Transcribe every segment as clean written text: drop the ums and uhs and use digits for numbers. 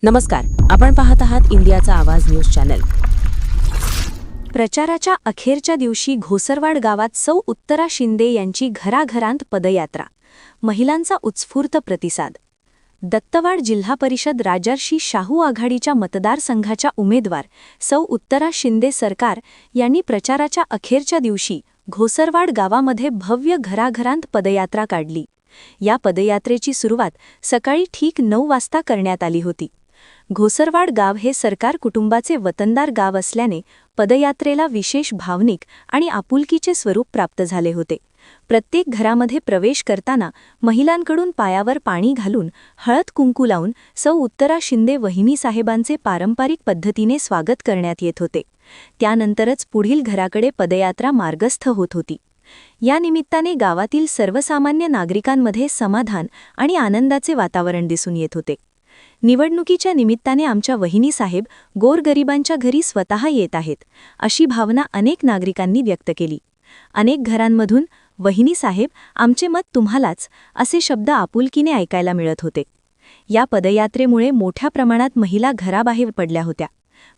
नमस्कार, आपण पाहत आहात इंडियाचा आवाज न्यूज चॅनल. प्रचाराच्या अखेरच्या दिवशी घोसरवाड गावात सौ उत्तरा शिंदे यांची घराघरांत पदयात्रा. महिलांचा उत्स्फूर्त प्रतिसाद. दत्तवाड जिल्हा परिषद राजर्षी शाहू आघाडीच्या मतदारसंघाच्या उमेदवार सौ उत्तरा शिंदे सरकार यांनी प्रचाराच्या अखेरच्या दिवशी घोसरवाड गावामध्ये भव्य घराघरांत पदयात्रा काढली. या पदयात्रेची सुरुवात सकाळी ठीक 9 वाजता करण्यात आली होती. घोसरवाड गाव हे सरकार कुटुंबाचे वतनदार गाव असल्याने पदयात्रेला विशेष भावनिक आणि आपुलकीचे स्वरूप प्राप्त झाले होते. प्रत्येक घरामध्ये प्रवेश करताना महिलांकडून पायावर पाणी घालून हळद कुंकू लावून सौ उत्तरा शिंदे वहिनीसाहेबांचे पारंपरिक पद्धतीने स्वागत करण्यात येत होते. त्यानंतरच पुढील घराकडे पदयात्रा मार्गस्थ होत होती. या निमित्ताने गावातील सर्वसामान्य नागरिकांमध्ये समाधान आणि आनंदाचे वातावरण दिसून येत होते. निवडणुकीच्या निमित्ताने आमच्या वहिनीसाहेब गोरगरिबांच्या घरी स्वतः येत आहेत, अशी भावना अनेक नागरिकांनी व्यक्त केली. अनेक घरांमधून वहिनीसाहेब आमचे मत तुम्हालाच असे शब्द आपुलकीने ऐकायला मिळत होते. या पदयात्रेमुळे मोठ्या प्रमाणात महिला घराबाहेर पडल्या होत्या.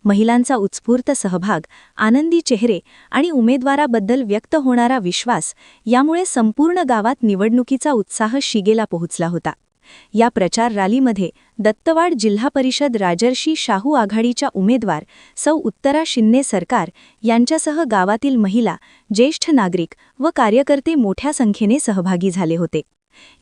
महिलांचा उत्स्फूर्त सहभाग, आनंदी चेहरे आणि उमेदवाराबद्दल व्यक्त होणारा विश्वास यामुळे संपूर्ण गावात निवडणुकीचा उत्साह शिगेला पोहोचला होता. या प्रचार रॅलीमध्ये दत्तवाड जिल्हा परिषद राजर्षी शाहू आघाडीच्या उमेदवार सौ उत्तरा शिंदे सरकार यांच्यासह गावातील महिला, ज्येष्ठ नागरिक व कार्यकर्ते मोठ्या संख्येने सहभागी झाले होते.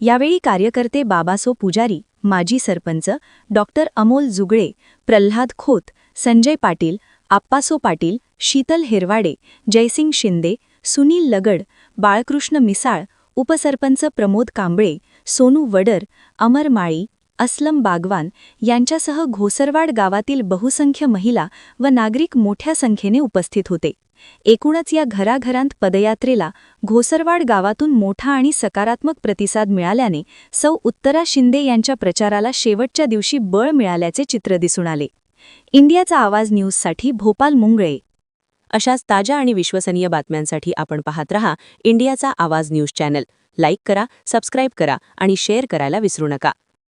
यावेळी कार्यकर्ते बाबासो पुजारी, माजी सरपंच डॉक्टर अमोल जुगळे, प्रल्हाद खोत, संजय पाटील, आप्पासो पाटील, शीतल हेरवाडे, जयसिंग शिंदे, सुनील लगड, बाळकृष्ण मिसाळ, उपसरपंच प्रमोद कांबळे, सोनू वडर, अमर माळी, असलम बागवान यांच्यासह घोसरवाड गावातील बहुसंख्य महिला व नागरिक मोठ्या संख्येने उपस्थित होते. एकूणच या घराघरांत पदयात्रेला घोसरवाड गावातून मोठा आणि सकारात्मक प्रतिसाद मिळाल्याने सौ उत्तरा शिंदे यांच्या प्रचाराला शेवटच्या दिवशी बळ मिळाल्याचे चित्र दिसून आले. इंडियाचा आवाज न्यूजसाठी भोपाल मुंगळे. अशाच ताज्या आणि विश्वसनीय बातम्यांसाठी आपण पाहत रहा इंडियाचा आवाज न्यूज चॅनल. लाईक करा, सबस्क्राईब करा आणि शेअर करायला विसरू नका.